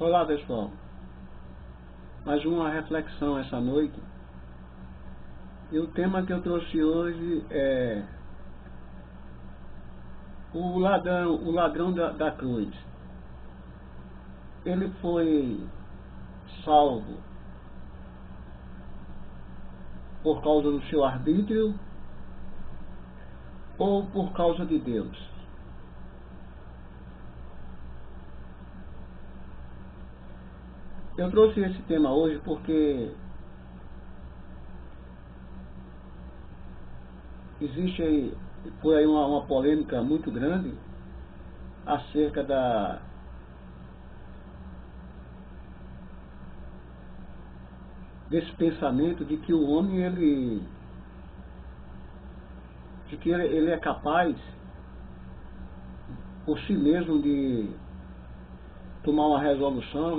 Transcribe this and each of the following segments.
Olá pessoal, mais uma reflexão essa noite. E o tema que eu trouxe hoje é o ladrão da cruz. Ele foi salvo por causa do seu arbítrio ou por causa de Deus? Eu trouxe esse tema hoje porque existe por aí uma polêmica muito grande acerca desse pensamento de que o homem ele é capaz por si mesmo de tomar uma resolução,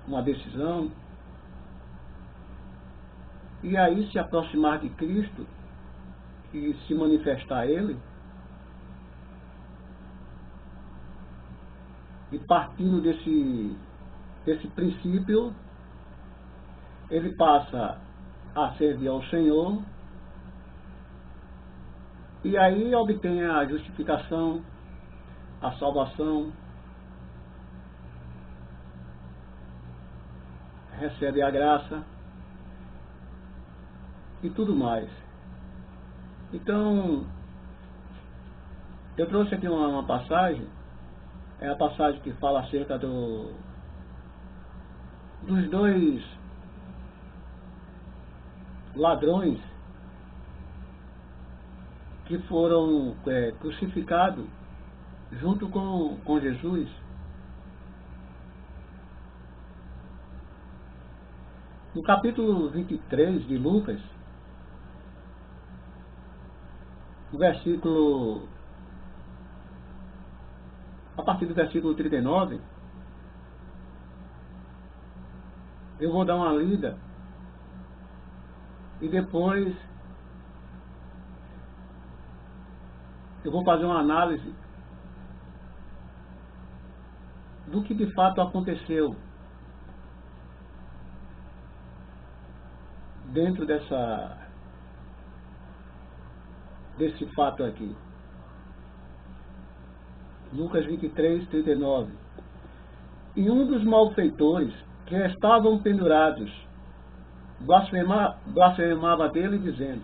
uma decisão, e aí se aproximar de Cristo e se manifestar a Ele, e partindo desse princípio, ele passa a servir ao Senhor, e aí obtém a justificação, a salvação, recebe a graça e tudo mais. Então, eu trouxe aqui uma passagem, é a passagem que fala acerca dos dois ladrões que foram crucificados junto com Jesus. No capítulo 23 de Lucas, a partir do versículo 39, eu vou dar uma lida e depois eu vou fazer uma análise do que de fato aconteceu dentro desse fato aqui. Lucas 23, 39. E um dos malfeitores que estavam pendurados blasfemava dele, dizendo: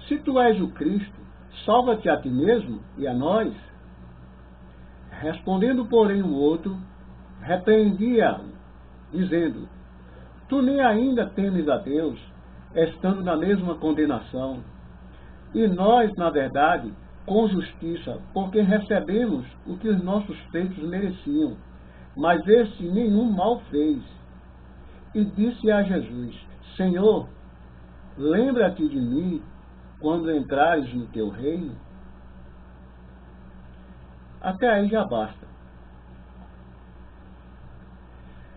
se tu és o Cristo, salva-te a ti mesmo e a nós. Respondendo, porém, o outro, repreendia-o, dizendo: tu nem ainda temes a Deus, estando na mesma condenação. E nós, na verdade, com justiça, porque recebemos o que os nossos feitos mereciam. Mas este nenhum mal fez. E disse a Jesus: Senhor, lembra-te de mim quando entrares no teu reino. Até aí já basta.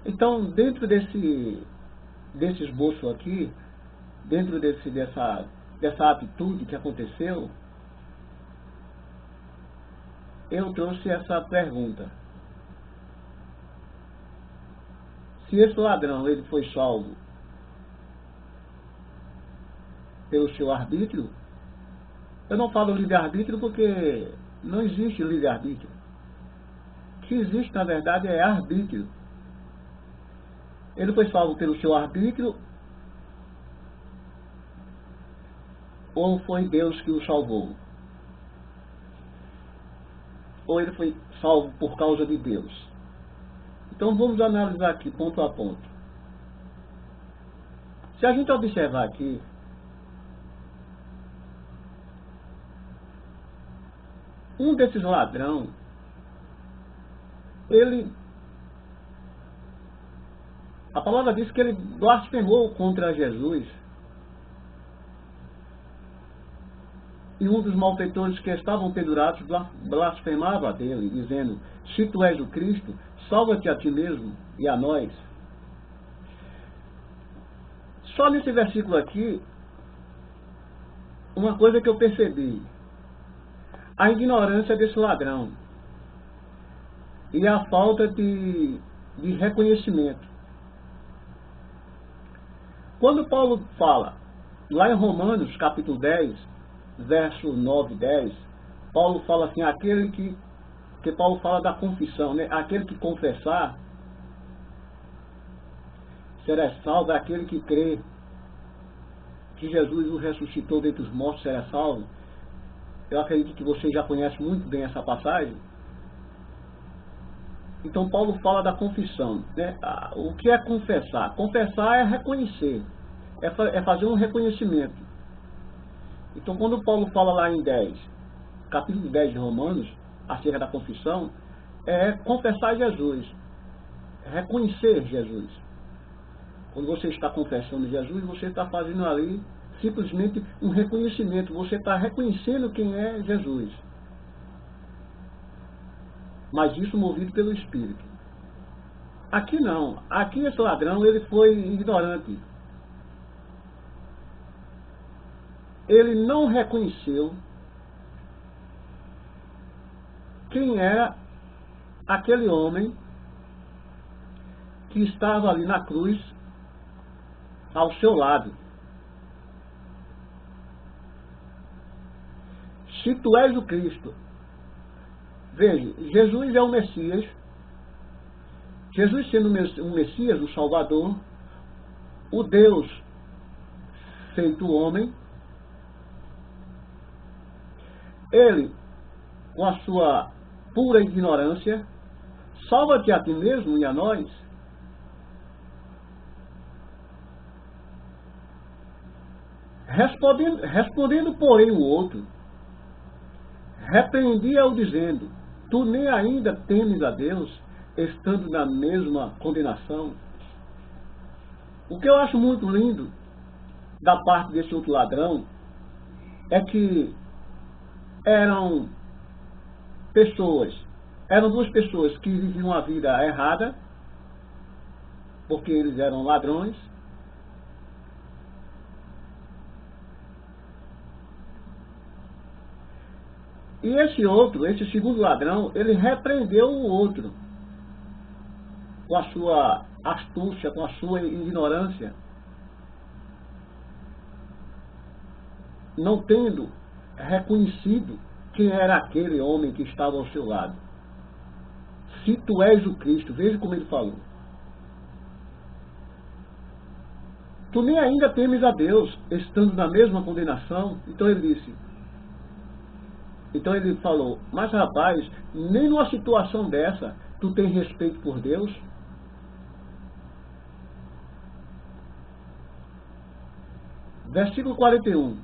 Então, dentro desse esboço aqui, dentro dessa atitude que aconteceu, eu trouxe essa pergunta: se esse ladrão ele foi salvo pelo seu arbítrio, eu não falo livre-arbítrio porque não existe livre-arbítrio. O que existe, na verdade, é arbítrio. Ele foi salvo pelo seu arbítrio ou foi Deus que o salvou? Ou ele foi salvo por causa de Deus? Então vamos analisar aqui ponto a ponto. Se a gente observar aqui, um desses ladrões, a palavra diz que ele blasfemou contra Jesus. E um dos malfeitores que estavam pendurados blasfemava dele, dizendo: se tu és o Cristo, salva-te a ti mesmo e a nós. Só nesse versículo aqui, uma coisa que eu percebi: a ignorância desse ladrão e a falta de de reconhecimento. Quando Paulo fala, lá em Romanos, capítulo 10, verso 9 e 10, Paulo fala assim, que Paulo fala da confissão, né? Aquele que confessar será salvo, aquele que crê que Jesus o ressuscitou dentre os mortos será salvo. Eu acredito que você já conhece muito bem essa passagem. Então Paulo fala da confissão, né? O que é confessar? Confessar é reconhecer, é fazer um reconhecimento. Então quando Paulo fala lá em 10, capítulo 10 de Romanos, acerca da confissão, é confessar Jesus, é reconhecer Jesus. Quando você está confessando Jesus, você está fazendo ali simplesmente um reconhecimento, você está reconhecendo quem é Jesus. Mas isso movido pelo Espírito. Aqui não. Aqui esse ladrão, ele foi ignorante. Ele não reconheceu quem era aquele homem que estava ali na cruz ao seu lado. Se tu és o Cristo, veja, Jesus é o Messias. Jesus sendo o Messias, o Salvador, o Deus feito homem, ele, com a sua pura ignorância, salva-te a ti mesmo e a nós. Respondendo, porém, o outro, repreendia-o dizendo, tu nem ainda temes a Deus, estando na mesma condenação. O que eu acho muito lindo da parte desse outro ladrão é que eram duas pessoas que viviam uma vida errada, porque eles eram ladrões. E esse segundo ladrão, ele repreendeu o outro com a sua astúcia, com a sua ignorância, não tendo reconhecido quem era aquele homem que estava ao seu lado. Se tu és o Cristo, veja como ele falou. Tu nem ainda temes a Deus, estando na mesma condenação. Então ele falou, mas rapaz, nem numa situação dessa tu tens respeito por Deus? Versículo 41.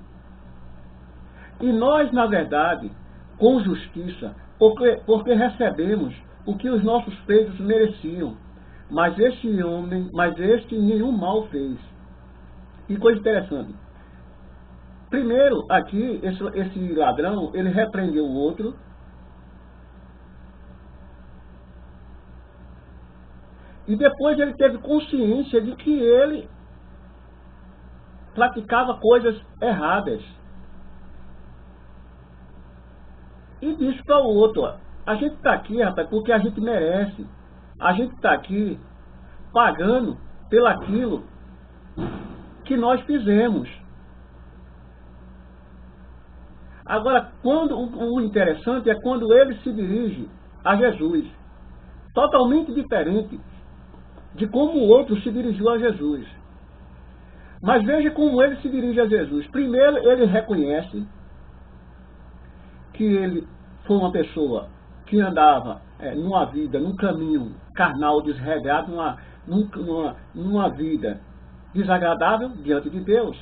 E nós, na verdade, com justiça, porque recebemos o que os nossos feitos mereciam, mas este nenhum mal fez. Que coisa interessante. Primeiro, aqui, esse ladrão, ele repreendeu o outro. E depois ele teve consciência de que ele praticava coisas erradas. E disse para o outro, ó, a gente está aqui, rapaz, porque a gente merece. A gente está aqui pagando pelaquilo que nós fizemos. Agora, o interessante é quando ele se dirige a Jesus. Totalmente diferente de como o outro se dirigiu a Jesus. Mas veja como ele se dirige a Jesus. Primeiro, ele reconhece que ele foi uma pessoa que andava numa vida, num caminho carnal, desregrado, numa vida desagradável diante de Deus.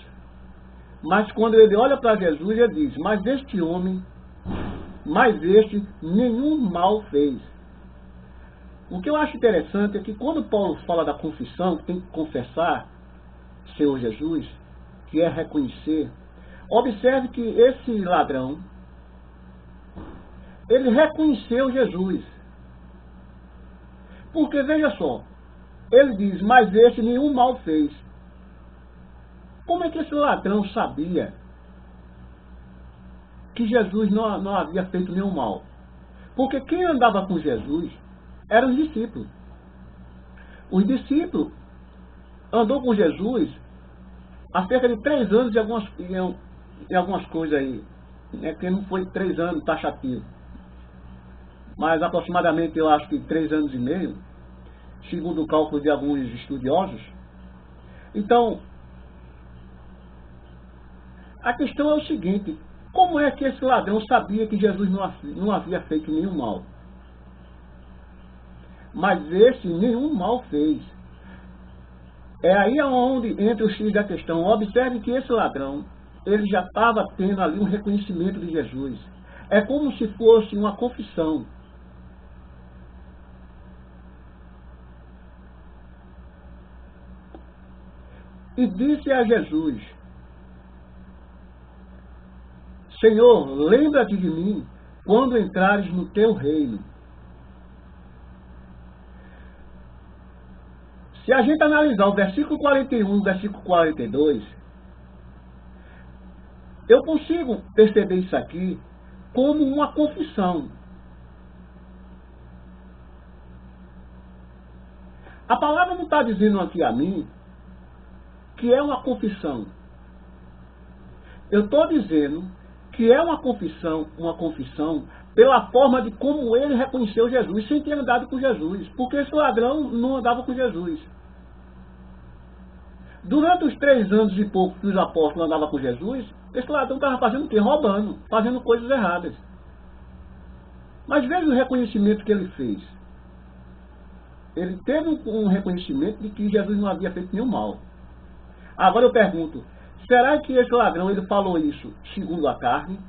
Mas quando ele olha para Jesus, ele diz, mas este nenhum mal fez. O que eu acho interessante é que quando Paulo fala da confissão, que tem que confessar Senhor Jesus, que é reconhecer, observe que esse ladrão, ele reconheceu Jesus. Porque, veja só, ele diz, mas este nenhum mal fez. Como é que esse ladrão sabia que Jesus não havia feito nenhum mal? Porque quem andava com Jesus eram os discípulos. Os discípulos andou com Jesus há cerca de 3 anos e algumas coisas aí. Que não foi 3 anos taxativo. Mas aproximadamente, eu acho que 3 anos e meio, segundo o cálculo de alguns estudiosos. Então, a questão é o seguinte: como é que esse ladrão sabia que Jesus não havia feito nenhum mal? Mas esse nenhum mal fez. É aí onde entra o X da questão. Observe que esse ladrão, ele já estava tendo ali um reconhecimento de Jesus. É como se fosse uma confissão. E disse a Jesus: Senhor, lembra-te de mim quando entrares no teu reino. Se a gente analisar o versículo 41 e o versículo 42, eu consigo perceber isso aqui como uma confissão. A palavra não está dizendo aqui a mim que é uma confissão. Eu estou dizendo que é uma confissão pela forma de como ele reconheceu Jesus, sem ter andado com Jesus. Porque esse ladrão não andava com Jesus. Durante os 3 anos e pouco que os apóstolos andavam com Jesus, esse ladrão estava fazendo o quê? Roubando, fazendo coisas erradas. Mas veja o reconhecimento que ele fez. Ele teve um reconhecimento de que Jesus não havia feito nenhum mal. Agora eu pergunto, será que esse ladrão ele falou isso segundo a carne?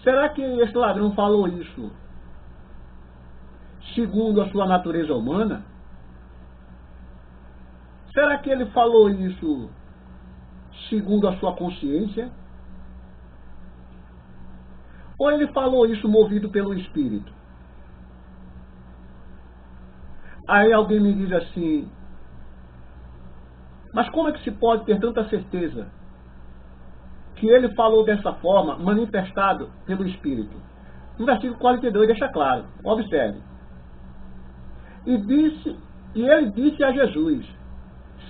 Será que esse ladrão falou isso segundo a sua natureza humana? Será que ele falou isso segundo a sua consciência? Ou ele falou isso movido pelo Espírito? Aí alguém me diz assim, mas como é que se pode ter tanta certeza que ele falou dessa forma, manifestado pelo Espírito? No versículo 42 deixa claro, observe. E ele disse a Jesus: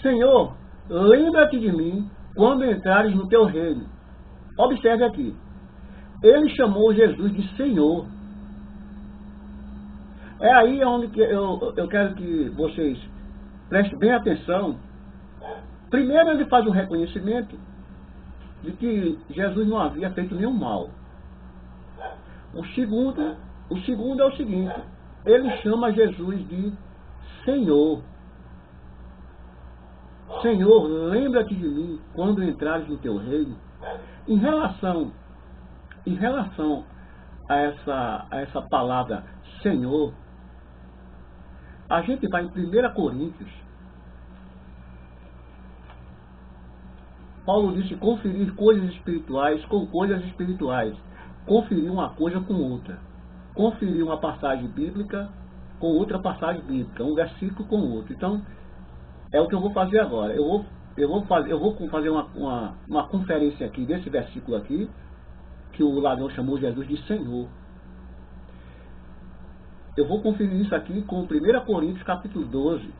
Senhor, lembra-te de mim quando entrares no teu reino. Observe aqui. Ele chamou Jesus de Senhor. É aí onde eu quero que vocês prestem bem atenção. Primeiro ele faz um reconhecimento de que Jesus não havia feito nenhum mal. O segundo é o seguinte: ele chama Jesus de Senhor. Senhor, lembra-te de mim quando entrares no teu reino. Em relação a essa palavra Senhor, a gente vai em 1 Coríntios. Paulo disse conferir coisas espirituais com coisas espirituais. Conferir uma coisa com outra. Conferir uma passagem bíblica com outra passagem bíblica. Um versículo com outro. Então, é o que eu vou fazer agora. Eu vou fazer uma conferência aqui desse versículo aqui, que o ladrão chamou Jesus de Senhor. Eu vou conferir isso aqui com 1 Coríntios capítulo 12.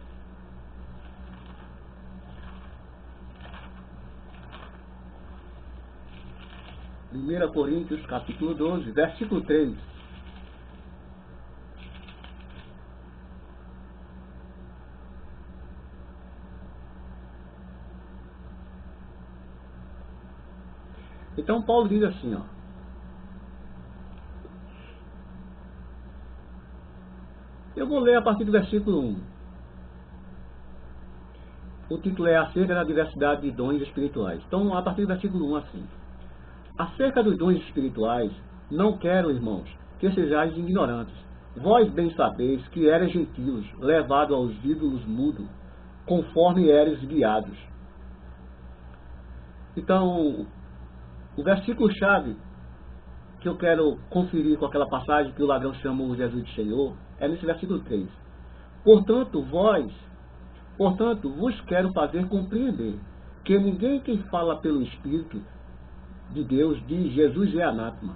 Primeira Coríntios capítulo 12, versículo 3. Então Paulo diz assim, ó. Eu vou ler a partir do versículo 1. O título é Acerca da diversidade de dons espirituais. Então, a partir do versículo 1, assim. Acerca dos dons espirituais, não quero, irmãos, que sejais ignorantes. Vós bem sabeis que eres gentios, levados aos ídolos mudos, conforme eres guiados. Então, o versículo-chave que eu quero conferir com aquela passagem que o ladrão chamou Jesus de Senhor, é nesse versículo 3. Portanto, vos quero fazer compreender que ninguém que fala pelo Espírito de Deus diz Jesus é anátema.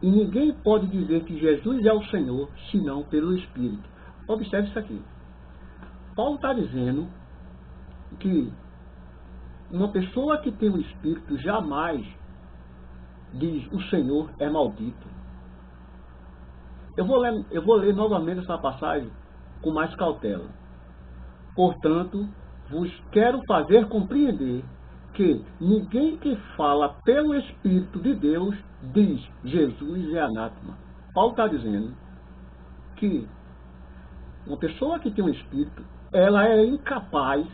E ninguém pode dizer que Jesus é o Senhor, senão pelo Espírito. Observe isso aqui. Paulo está dizendo que uma pessoa que tem o Espírito jamais diz o Senhor é maldito. Eu vou ler novamente essa passagem com mais cautela. Portanto, vos quero fazer compreender que ninguém que fala pelo Espírito de Deus diz Jesus é anátema. Paulo está dizendo que uma pessoa que tem um Espírito, ela é incapaz,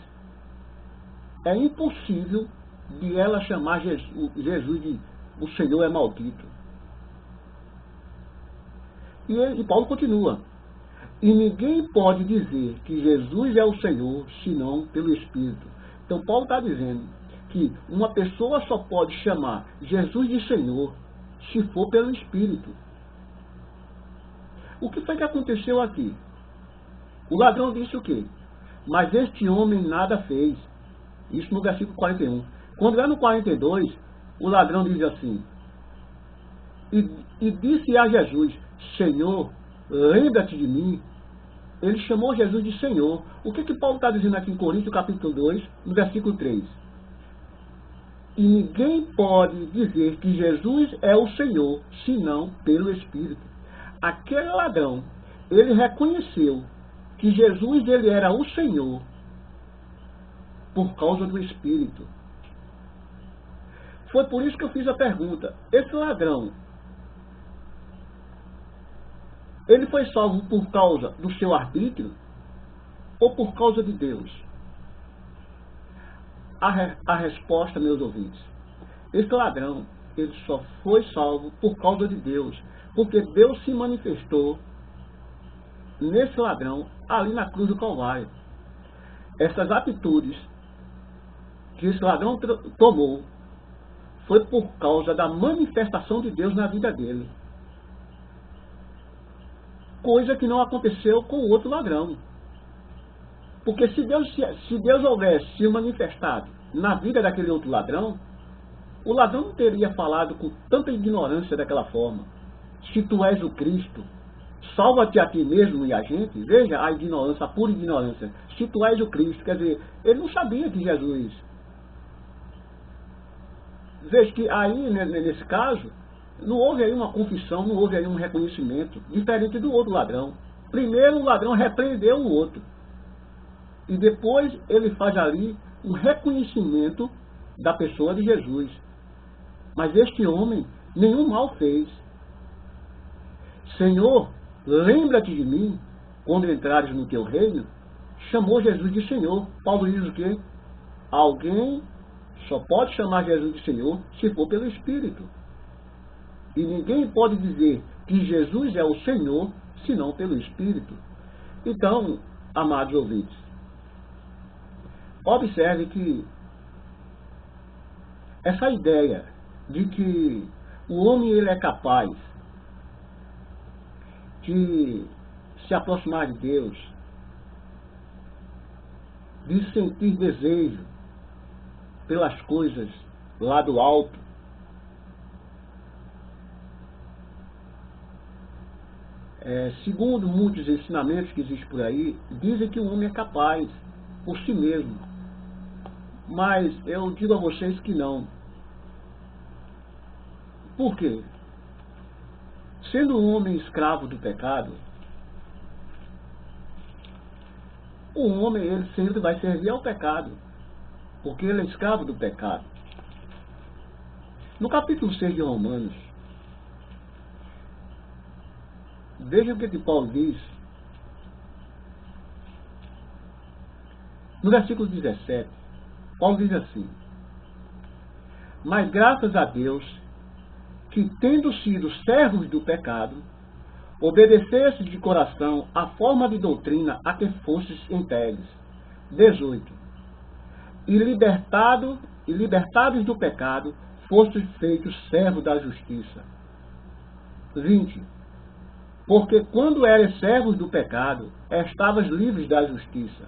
é impossível de ela chamar Jesus de o Senhor é maldito. E Paulo continua. E ninguém pode dizer que Jesus é o Senhor, senão pelo Espírito. Então Paulo está dizendo que uma pessoa só pode chamar Jesus de Senhor se for pelo Espírito. O que foi que aconteceu aqui? O ladrão disse o quê? Mas este homem nada fez. Isso no versículo 41. Quando é no 42, o ladrão diz assim, e disse a Jesus, Senhor, lembra-te de mim. Ele chamou Jesus de Senhor. O que Paulo está dizendo aqui em Coríntios, capítulo 2, no versículo 3? E ninguém pode dizer que Jesus é o Senhor, senão pelo Espírito. Aquele ladrão, ele reconheceu que Jesus ele era o Senhor por causa do Espírito. Foi por isso que eu fiz a pergunta. Esse ladrão, ele foi salvo por causa do seu arbítrio ou por causa de Deus? A resposta, meus ouvintes, esse ladrão, ele só foi salvo por causa de Deus, porque Deus se manifestou nesse ladrão ali na cruz do Calvário. Essas atitudes que esse ladrão tomou foi por causa da manifestação de Deus na vida dele. Coisa que não aconteceu com o outro ladrão. Porque se Deus houvesse se manifestado na vida daquele outro ladrão, o ladrão não teria falado com tanta ignorância daquela forma. Se tu és o Cristo, salva-te a ti mesmo e a gente. Veja a ignorância, a pura ignorância. Se tu és o Cristo, quer dizer, ele não sabia que Jesus. Veja que aí, nesse caso, não houve aí uma confissão, não houve aí um reconhecimento, diferente do outro ladrão. Primeiro o ladrão repreendeu o outro. E depois ele faz ali um reconhecimento da pessoa de Jesus. Mas este homem nenhum mal fez. Senhor, lembra-te de mim, quando entrares no teu reino. Chamou Jesus de Senhor. Paulo diz o quê? Alguém só pode chamar Jesus de Senhor se for pelo Espírito. E ninguém pode dizer que Jesus é o Senhor, senão pelo Espírito. Então, amados ouvintes, observe que essa ideia de que o homem ele é capaz de se aproximar de Deus, de sentir desejo pelas coisas lá do alto, segundo muitos ensinamentos que existem por aí, dizem que o homem é capaz por si mesmo. Mas eu digo a vocês que não. Por quê? Sendo um homem escravo do pecado, o homem ele sempre vai servir ao pecado, porque ele é escravo do pecado. No capítulo 6 de Romanos, veja o que Paulo diz. No versículo 17, Paulo diz assim: mas graças a Deus, que tendo sido servos do pecado, obedecesse de coração a forma de doutrina a que fostes entregues. 18. E libertados do pecado, fostes feitos servos da justiça. 20. Porque quando eres servos do pecado, estavas livres da justiça.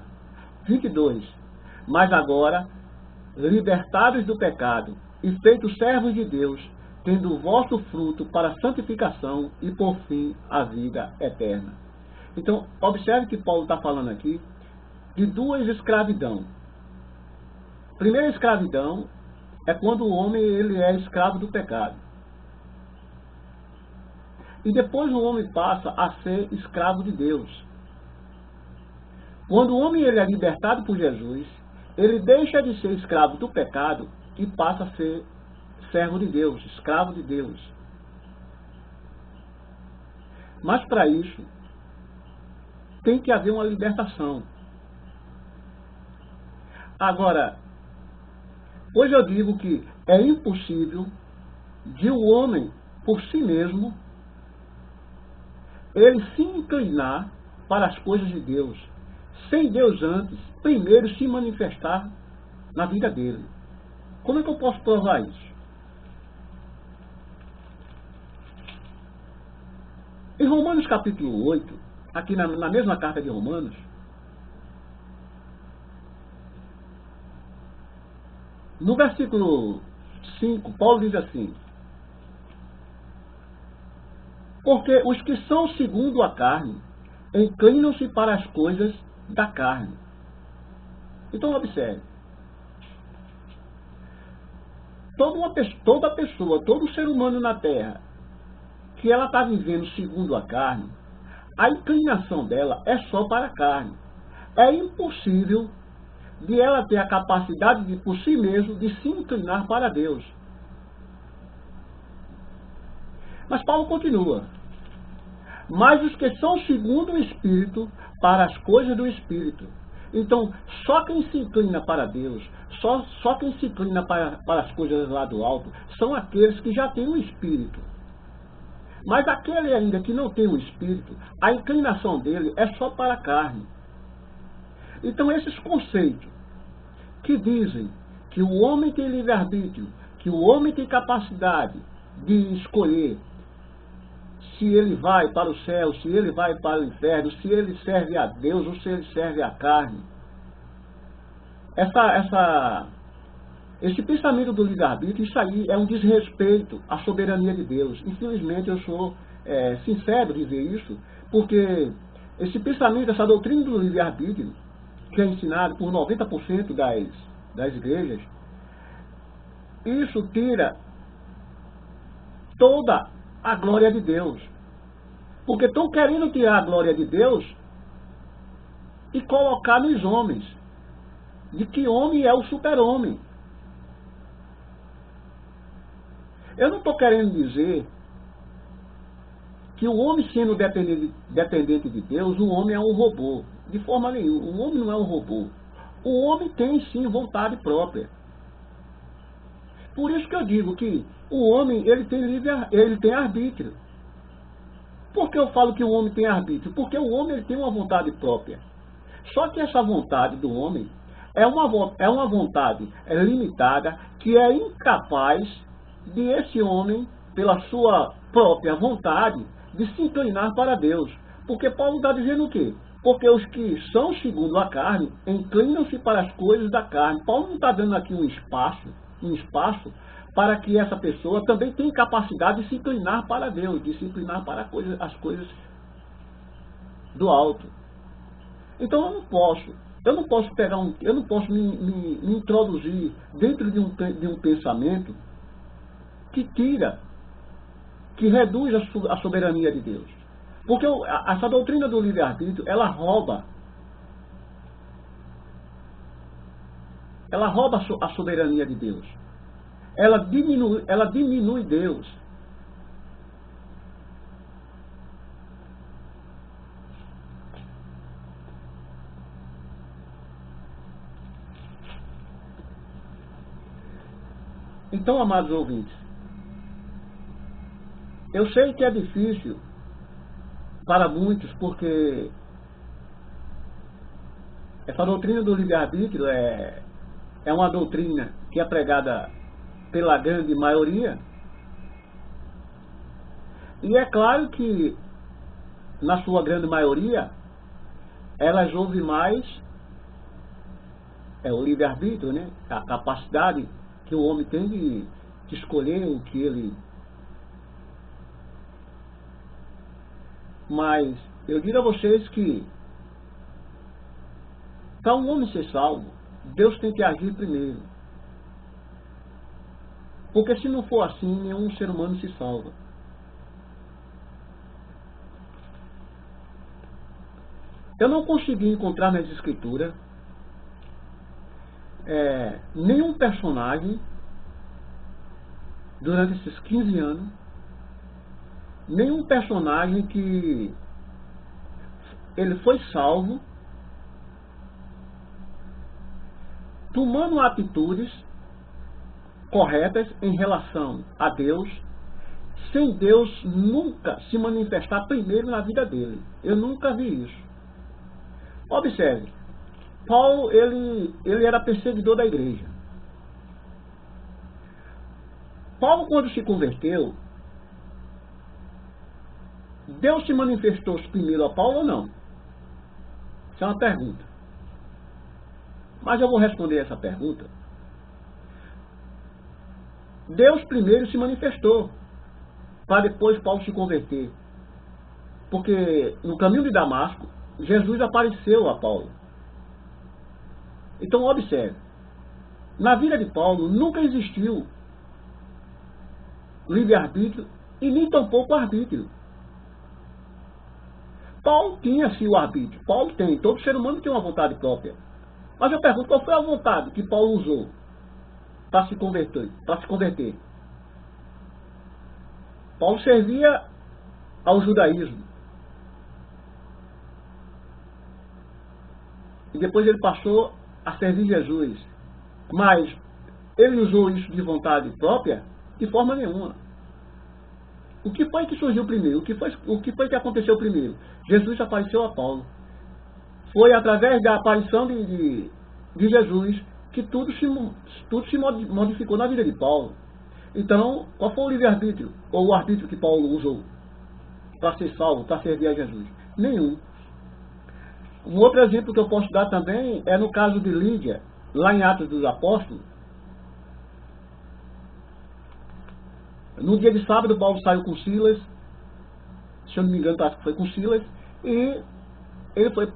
22. Mas agora, libertados do pecado e feitos servos de Deus, tendo o vosso fruto para a santificação e por fim a vida eterna. Então, observe que Paulo está falando aqui de duas escravidão. Primeira escravidão é quando o homem ele é escravo do pecado. E depois o homem passa a ser escravo de Deus. Quando o homem ele é libertado por Jesus, ele deixa de ser escravo do pecado e passa a ser servo de Deus, escravo de Deus. Mas para isso, tem que haver uma libertação. Agora, hoje eu digo que é impossível de o homem, por si mesmo, ele se inclinar para as coisas de Deus, sem Deus antes, primeiro se manifestar na vida dele. Como é que eu posso provar isso? Em Romanos capítulo 8, aqui na mesma carta de Romanos, no versículo 5, Paulo diz assim: porque os que são segundo a carne inclinam-se para as coisas da carne. Então observe. Toda pessoa, todo ser humano na terra, que ela está vivendo segundo a carne, a inclinação dela é só para a carne. É impossível de ela ter a capacidade de, por si mesmo, de se inclinar para Deus. Mas Paulo continua: mas os que são segundo o Espírito, para as coisas do Espírito. Então, só quem se inclina para Deus, só quem se inclina para as coisas lá do alto, são aqueles que já têm o Espírito. Mas aquele ainda que não tem o Espírito, a inclinação dele é só para a carne. Então, esses conceitos que dizem que o homem tem livre-arbítrio, que o homem tem capacidade de escolher se ele vai para o céu, se ele vai para o inferno, se ele serve a Deus ou se ele serve a carne. Esse pensamento do livre-arbítrio, isso aí é um desrespeito à soberania de Deus. Infelizmente, eu sou sincero em dizer isso, porque esse pensamento, essa doutrina do livre-arbítrio, que é ensinado por 90% das igrejas, isso tira toda a glória de Deus. Porque estão querendo tirar a glória de Deus e colocar nos homens, de que homem é o super-homem. Eu não estou querendo dizer que o homem, sendo dependente de Deus, o homem é um robô. De forma nenhuma. O homem não é um robô. O homem tem, sim, vontade própria. Por isso que eu digo que o homem ele tem arbítrio. Por que eu falo que o homem tem arbítrio? Porque o homem ele tem uma vontade própria. Só que essa vontade do homem é uma vontade limitada, que é incapaz de esse homem, pela sua própria vontade, de se inclinar para Deus. Porque Paulo está dizendo o quê? Porque os que são segundo a carne inclinam-se para as coisas da carne. Paulo não está dando aqui um espaço para que essa pessoa também tenha capacidade de se inclinar para Deus, de se inclinar para as coisas do alto. Então eu não posso me introduzir dentro de um pensamento que reduz a soberania de Deus. Porque essa doutrina do livre-arbítrio, ela rouba a soberania de Deus. Ela diminui Deus. Então, amados ouvintes, eu sei que é difícil para muitos, porque essa doutrina do livre-arbítrio é uma doutrina que é pregada pela grande maioria. E é claro que, na sua grande maioria, elas ouvem mais o livre-arbítrio, né? A capacidade que o homem tem de escolher o que ele... Mas eu digo a vocês que Para um homem ser salvo, Deus tem que agir primeiro. Porque se não for assim, nenhum ser humano se salva. Eu não consegui encontrar nas escrituras nenhum personagem durante esses 15 anos, nenhum personagem que ele foi salvo tomando atitudes corretas em relação a Deus, sem Deus nunca se manifestar primeiro na vida dele. Eu nunca vi isso. Observe, Paulo ele era perseguidor da igreja. Paulo, quando se converteu, Deus se manifestou primeiro a Paulo ou não? Isso é uma pergunta. Mas eu vou responder essa pergunta. Deus primeiro se manifestou, para depois Paulo se converter. Porque no caminho de Damasco, Jesus apareceu a Paulo. Então observe, na vida de Paulo nunca existiu livre-arbítrio e nem tampouco arbítrio. Paulo tinha sim o arbítrio, Paulo tem, todo ser humano tem uma vontade própria. Mas eu pergunto, qual foi a vontade que Paulo usou para se converter? Paulo servia ao judaísmo. E depois ele passou a servir Jesus. Mas ele usou isso de vontade própria? De forma nenhuma. O que foi que surgiu primeiro? O que foi que aconteceu primeiro? Jesus apareceu a Paulo. Foi através da aparição de Jesus que tudo se modificou na vida de Paulo. Então, qual foi o livre-arbítrio? Ou o arbítrio que Paulo usou para ser salvo, para servir a Jesus? Nenhum. Um outro exemplo que eu posso dar também é no caso de Lídia, lá em Atos dos Apóstolos. No dia de sábado, Paulo saiu com Silas, se eu não me engano, acho que foi com Silas, e ele foi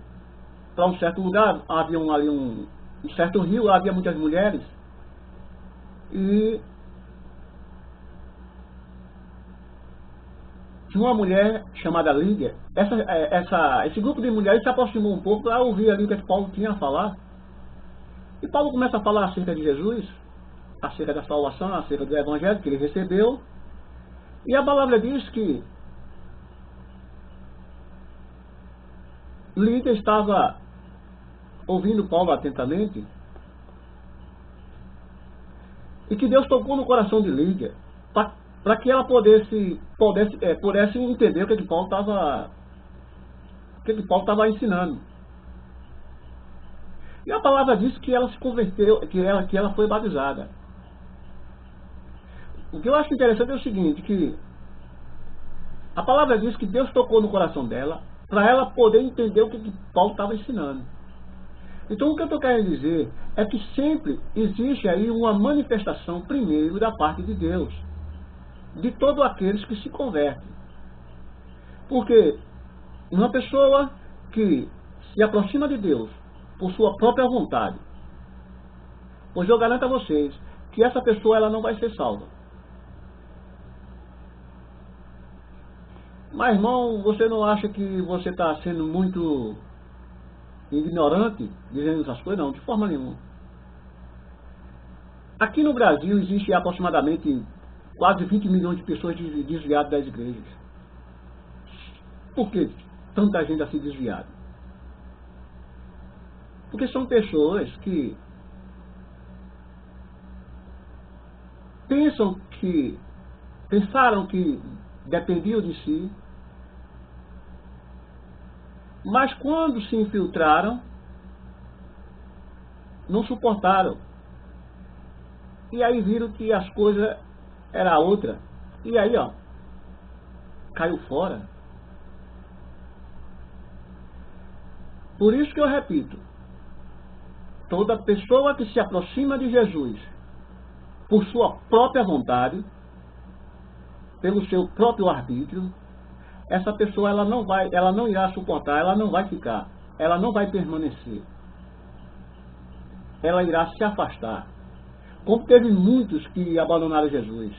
para um certo lugar, havia ali um certo rio, havia muitas mulheres, e tinha uma mulher chamada Lídia. Esse grupo de mulheres se aproximou um pouco para ouvir ali o que Paulo tinha a falar. E Paulo começa a falar acerca de Jesus, acerca da salvação, acerca do evangelho que ele recebeu. E a palavra diz que Lídia estava ouvindo Paulo atentamente e que Deus tocou no coração de Lídia para que ela pudesse entender o que Paulo estava ensinando. E a palavra diz que ela se converteu, que ela foi batizada. O que eu acho interessante é o seguinte, que a palavra diz que Deus tocou no coração dela para ela poder entender o que Paulo estava ensinando. Então o que eu estou querendo dizer é que sempre existe aí uma manifestação primeiro da parte de Deus, de todos aqueles que se convertem. Porque uma pessoa que se aproxima de Deus por sua própria vontade, pois eu garanto a vocês que essa pessoa ela não vai ser salva. Mas, irmão, você não acha que você está sendo muito ignorante dizendo essas coisas? Não, de forma nenhuma. Aqui no Brasil existe aproximadamente quase 20 milhões de pessoas desviadas das igrejas. Por que tanta gente assim desviada? Porque são pessoas que pensaram que dependiam de si, mas quando se infiltraram, não suportaram. E aí viram que as coisas eram outra. E aí, caiu fora. Por isso que eu repito, toda pessoa que se aproxima de Jesus por sua própria vontade, pelo seu próprio arbítrio, essa pessoa ela não irá suportar, ela não vai ficar, ela não vai permanecer. ela irá se afastar. Como teve muitos que abandonaram Jesus,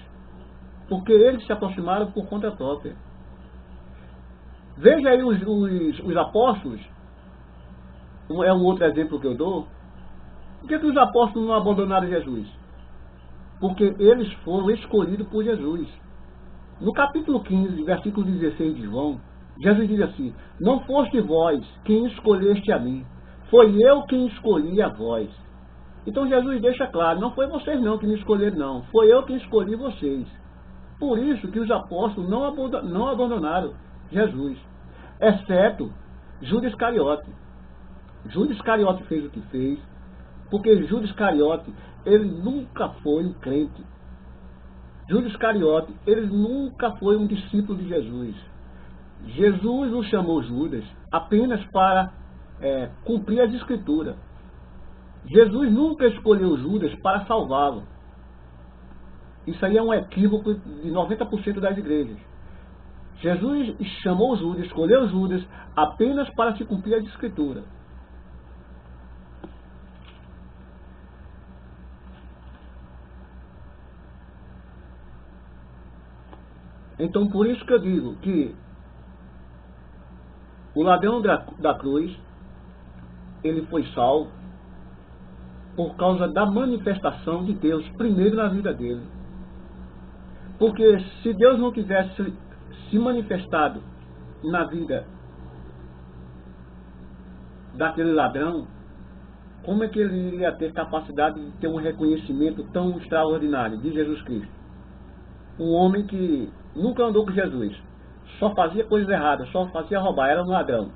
porque eles se aproximaram por conta própria. Veja aí os apóstolos, é um outro exemplo que eu dou. Por que os apóstolos não abandonaram Jesus? Porque eles foram escolhidos por Jesus. No capítulo 15, versículo 16 de João, Jesus diz assim: não foste vós quem escolheste a mim, foi eu quem escolhi a vós. Então Jesus deixa claro, não foi vocês não que me escolheram não, foi eu quem escolhi vocês. Por isso que os apóstolos não abandonaram Jesus, exceto Judas Iscariote. Judas Iscariote fez o que fez, porque Judas Iscariote, ele nunca foi um crente. Judas Iscariote, ele nunca foi um discípulo de Jesus. Jesus o chamou Judas apenas para cumprir as Escrituras. Jesus nunca escolheu Judas para salvá-lo. Isso aí é um equívoco de 90% das igrejas. Jesus chamou Judas, escolheu Judas apenas para se cumprir as Escrituras. Então, por isso que eu digo que o ladrão da cruz, ele foi salvo por causa da manifestação de Deus, primeiro na vida dele. Porque se Deus não tivesse se manifestado na vida daquele ladrão, como é que ele ia ter capacidade de ter um reconhecimento tão extraordinário de Jesus Cristo? Um homem que nunca andou com Jesus, só fazia coisas erradas, só fazia roubar, era um ladrão.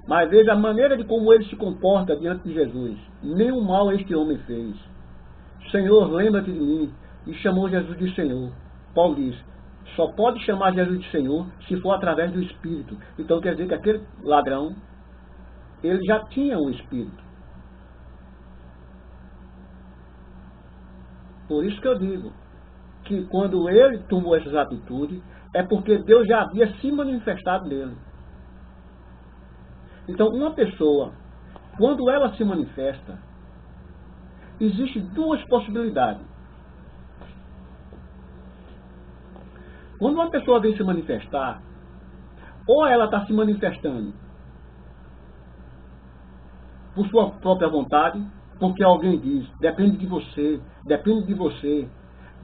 Mas veja a maneira de como ele se comporta diante de Jesus. Nenhum mal este homem fez. Senhor, lembra-te de mim. E chamou Jesus de Senhor. Paulo diz, só pode chamar Jesus de Senhor se for através do Espírito. Então quer dizer que aquele ladrão, ele já tinha um Espírito. Por isso que eu digo que quando ele tomou essas atitudes, é porque Deus já havia se manifestado nele. Então, uma pessoa, quando ela se manifesta, existem duas possibilidades. Quando uma pessoa vem se manifestar, ou ela está se manifestando por sua própria vontade, porque alguém diz, depende de você,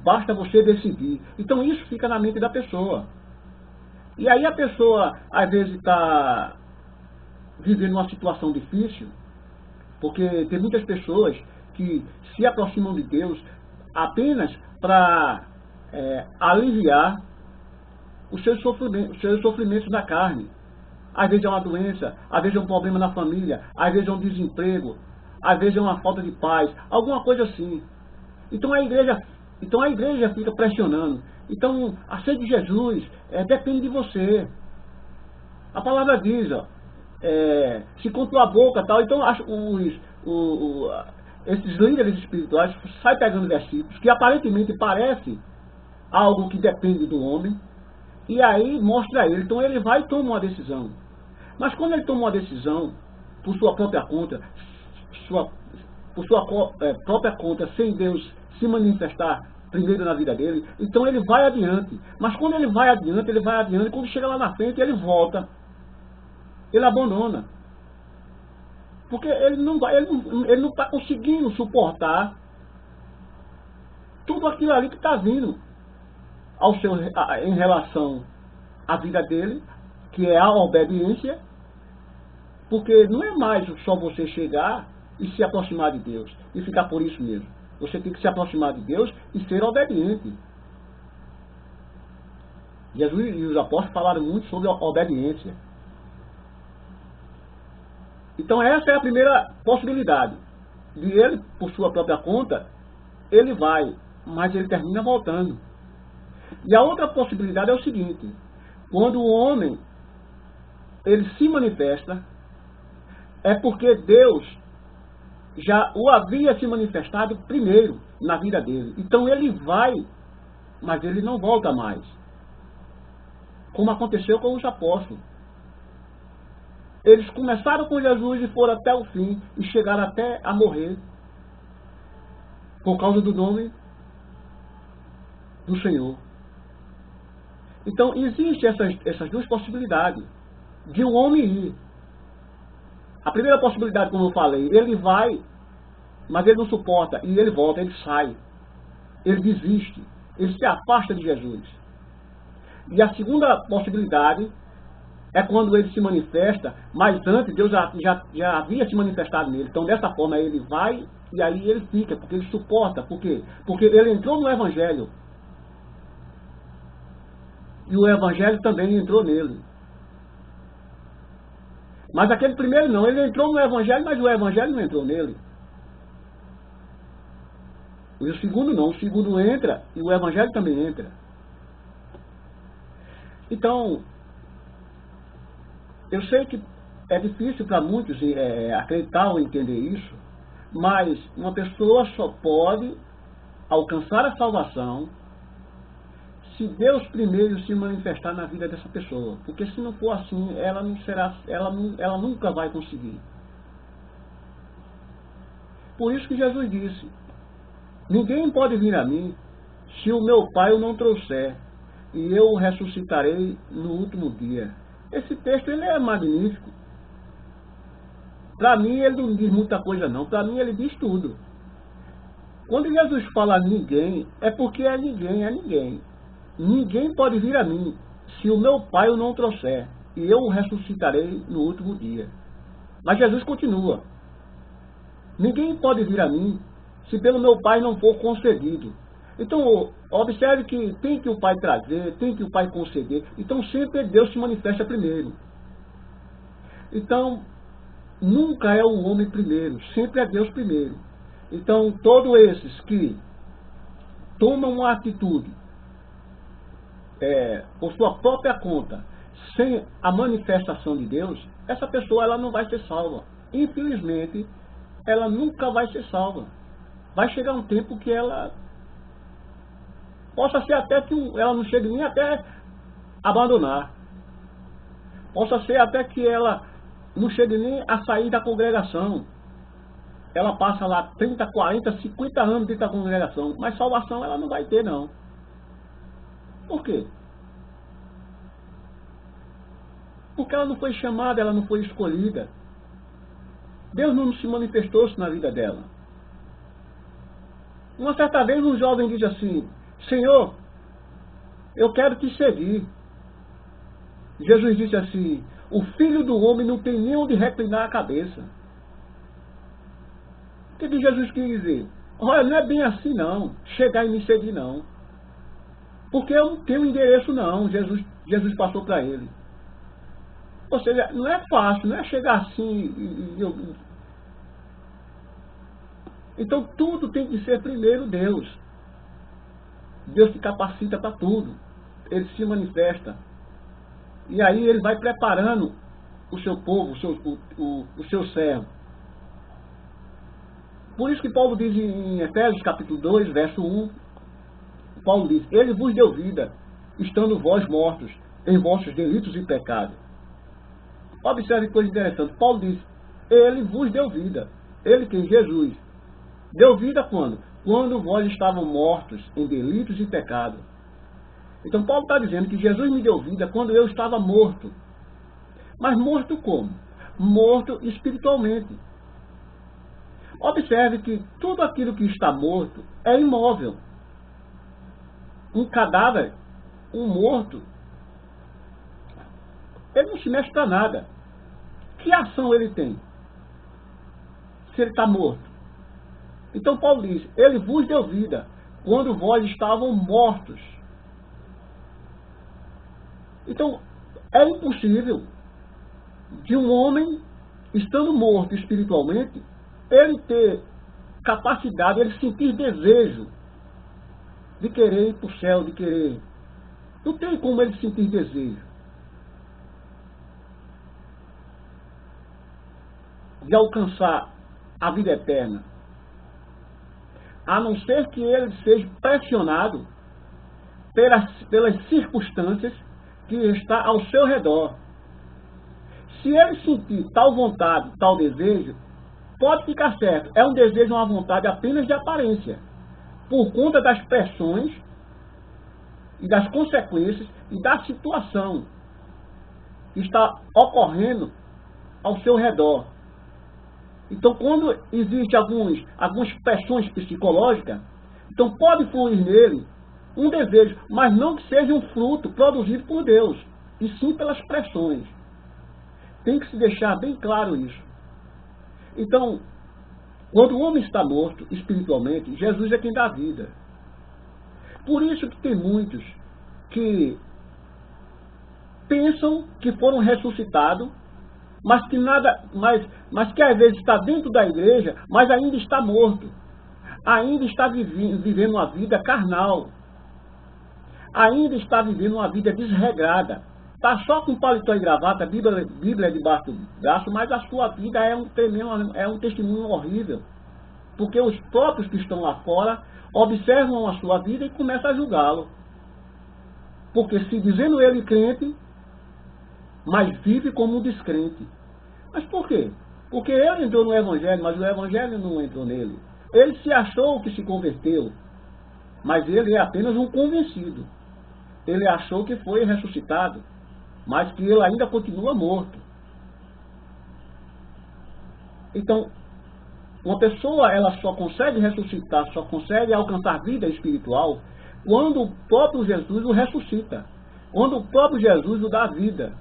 basta você decidir. Então isso fica na mente da pessoa. E aí a pessoa, às vezes, está vivendo uma situação difícil, porque tem muitas pessoas que se aproximam de Deus apenas para aliviar os seus sofrimentos da carne. Às vezes é uma doença, às vezes é um problema na família, às vezes é um desemprego, às vezes é uma falta de paz, alguma coisa assim. Então a igreja fica pressionando. Então, aceite Jesus, depende de você. A palavra diz, se com tua boca tal. Então esses líderes espirituais saem pegando versículos que aparentemente parece algo que depende do homem, e aí mostra a ele. Então ele vai e toma uma decisão. Mas quando ele toma uma decisão por sua própria conta, própria conta, sem Deus se manifestar primeiro na vida dele, então ele vai adiante. Mas quando ele vai adiante, quando chega lá na frente, ele volta. Ele abandona. Porque ele não está conseguindo suportar tudo aquilo ali que está vindo em relação à vida dele, que é a obediência. Porque não é mais só você chegar e se aproximar de Deus e ficar por isso mesmo. Você tem que se aproximar de Deus e ser obediente. Jesus e os apóstolos falaram muito sobre a obediência. Então essa é a primeira possibilidade. De ele, por sua própria conta, ele vai, mas ele termina voltando. E a outra possibilidade é o seguinte: quando o homem ele se manifesta, é porque Deus já o havia se manifestado primeiro na vida dele. Então ele vai, mas ele não volta mais. Como aconteceu com os apóstolos. Eles começaram com Jesus e foram até o fim e chegaram até a morrer por causa do nome do Senhor. Então, existem essas duas possibilidades de um homem ir. A primeira possibilidade, como eu falei, ele vai, mas ele não suporta, e ele volta, ele sai, ele desiste, ele se afasta de Jesus. E a segunda possibilidade é quando ele se manifesta, mas antes Deus já havia se manifestado nele. Então, dessa forma, ele vai e aí ele fica, porque ele suporta. Por quê? Porque ele entrou no Evangelho. E o Evangelho também entrou nele. Mas aquele primeiro não, ele entrou no Evangelho, mas o Evangelho não entrou nele. E o segundo não, o segundo entra e o Evangelho também entra. Então, eu sei que é difícil para muitos acreditar ou entender isso, mas uma pessoa só pode alcançar a salvação se Deus primeiro se manifestar na vida dessa pessoa. Porque se não for assim, ela nunca vai conseguir. Por isso que Jesus disse: ninguém pode vir a mim se o meu Pai o não trouxer, e eu o ressuscitarei no último dia. Esse texto ele é magnífico. Para mim ele não diz muita coisa não, para mim ele diz tudo. Quando Jesus fala ninguém, é porque é ninguém, é ninguém. Ninguém pode vir a mim se o meu Pai o não trouxer, e eu o ressuscitarei no último dia. Mas Jesus continua: ninguém pode vir a mim se pelo meu Pai não for concedido. Então, observe que tem que o Pai trazer, tem que o Pai conceder. Então, sempre Deus se manifesta primeiro. Então, nunca é o homem primeiro, sempre é Deus primeiro. Então, todos esses que tomam uma atitude por sua própria conta, sem a manifestação de Deus, essa pessoa ela não vai ser salva. Infelizmente, ela nunca vai ser salva. Vai chegar um tempo que ela possa ser até que ela não chegue nem até abandonar. Possa ser até que ela não chegue nem a sair da congregação. Ela passa lá 30, 40, 50 anos dentro da congregação, mas salvação ela não vai ter, não. Por quê? Porque ela não foi chamada, ela não foi escolhida. Deus não se manifestou na vida dela. Uma certa vez um jovem diz assim: Senhor, eu quero te seguir. Jesus disse assim: o Filho do Homem não tem nem onde reclinar a cabeça. O que Jesus quis dizer? Olha, não é bem assim não, chegar e me seguir não. Porque eu não tenho endereço não, Jesus passou para ele. Ou seja, não é fácil, não é chegar assim Então tudo tem que ser primeiro Deus. Deus se capacita para tudo. Ele se manifesta. E aí ele vai preparando o seu povo, o seu servo. Por isso que Paulo diz em Efésios capítulo 2, verso 1, Paulo diz: ele vos deu vida, estando vós mortos em vossos delitos e pecados. Observe que coisa interessante. Paulo diz: ele vos deu vida. Ele, quem? Jesus. Deu vida quando? Quando vós estavam mortos em delitos e pecados. Então Paulo está dizendo que Jesus me deu vida quando eu estava morto. Mas morto como? Morto espiritualmente. Observe que tudo aquilo que está morto é imóvel. Um cadáver, um morto, ele não se mexe para nada. Que ação ele tem se ele está morto? Então Paulo diz: ele vos deu vida quando vós estavam mortos. Então é impossível de um homem, estando morto espiritualmente, ele ter capacidade, ele sentir desejo de querer ir para o céu, de querer. Não tem como ele sentir desejo de alcançar a vida eterna, a não ser que ele seja pressionado pelas circunstâncias que está ao seu redor. Se ele sentir tal vontade, tal desejo, pode ficar certo, é um desejo, uma vontade apenas de aparência, por conta das pressões e das consequências e da situação que está ocorrendo ao seu redor. Então, quando existem algumas pressões psicológicas, então pode fluir nele um desejo, mas não que seja um fruto produzido por Deus, e sim pelas pressões. Tem que se deixar bem claro isso. Então, quando o homem está morto espiritualmente, Jesus é quem dá vida. Por isso que tem muitos que pensam que foram ressuscitados, mas que às vezes está dentro da igreja, mas ainda está morto. Ainda está vivendo uma vida carnal. Ainda está vivendo uma vida desregrada. Está só com paletó e gravata, Bíblia debaixo do braço, mas a sua vida é um testemunho horrível. Porque os próprios que estão lá fora observam a sua vida e começam a julgá-lo. Porque se dizendo ele crente, mas vive como um descrente. Mas por quê? Porque ele entrou no Evangelho, mas o Evangelho não entrou nele. Ele se achou que se converteu, mas ele é apenas um convencido. Ele achou que foi ressuscitado, mas que ele ainda continua morto. Então, uma pessoa ela só consegue ressuscitar, só consegue alcançar vida espiritual quando o próprio Jesus o ressuscita, quando o próprio Jesus o dá vida.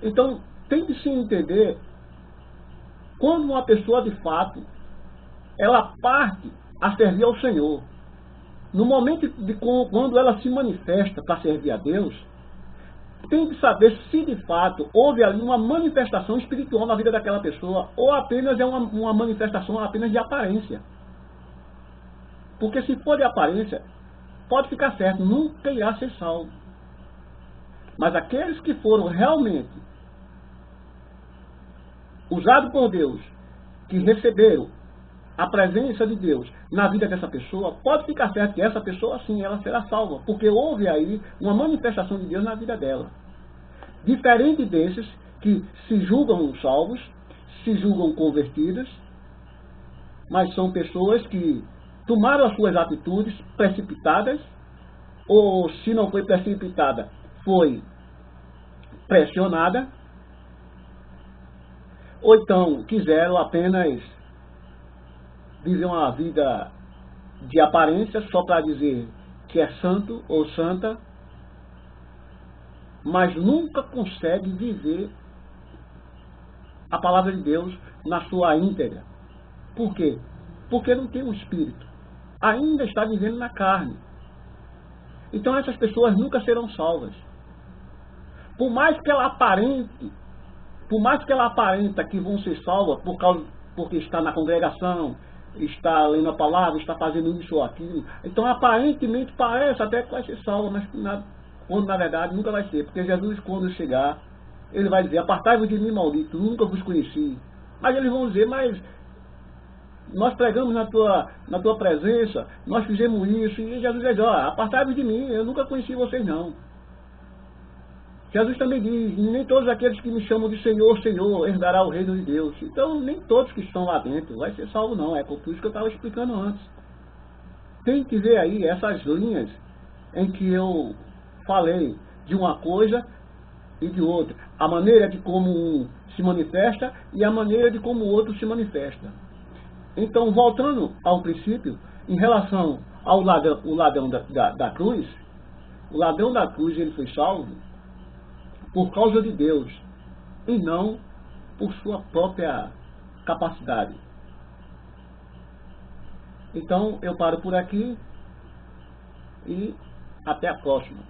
Então, tem que se entender quando uma pessoa de fato ela parte a servir ao Senhor. No momento quando ela se manifesta para servir a Deus, tem que saber se de fato houve ali uma manifestação espiritual na vida daquela pessoa ou apenas é uma manifestação apenas de aparência. Porque se for de aparência, pode ficar certo, nunca irá ser salvo. Mas aqueles que foram realmente usados por Deus, que receberam a presença de Deus na vida dessa pessoa, pode ficar certo que essa pessoa sim, ela será salva, porque houve aí uma manifestação de Deus na vida dela. Diferente desses que se julgam salvos, se julgam convertidas, mas são pessoas que tomaram as suas atitudes precipitadas, ou se não foi precipitada, foi pressionada, ou então quiseram apenas viver uma vida de aparência só para dizer que é santo ou santa, mas nunca consegue viver a palavra de Deus na sua íntegra. Por quê? Porque não tem um espírito. Ainda está vivendo na carne. Então essas pessoas nunca serão salvas. Por mais que ela aparenta que vão ser salvas porque está na congregação, está lendo a palavra, está fazendo isso ou aquilo. Então, aparentemente, parece até que vai ser salva, mas quando na verdade nunca vai ser. Porque Jesus, quando chegar, ele vai dizer: apartai-vos de mim, maldito, nunca vos conheci. Mas eles vão dizer: mas nós pregamos na tua presença, nós fizemos isso. E Jesus diz: ó, apartai-vos de mim, eu nunca conheci vocês não. Jesus também diz: nem todos aqueles que me chamam de Senhor, Senhor, herdará o reino de Deus. Então, nem todos que estão lá dentro vai ser salvo, não. É por isso que eu estava explicando antes. Tem que ver aí essas linhas em que eu falei de uma coisa e de outra. A maneira de como um se manifesta e a maneira de como o outro se manifesta. Então, voltando ao princípio, em relação ao ladrão da cruz, o ladrão da cruz ele foi salvo por causa de Deus e não por sua própria capacidade. Então eu paro por aqui e até a próxima.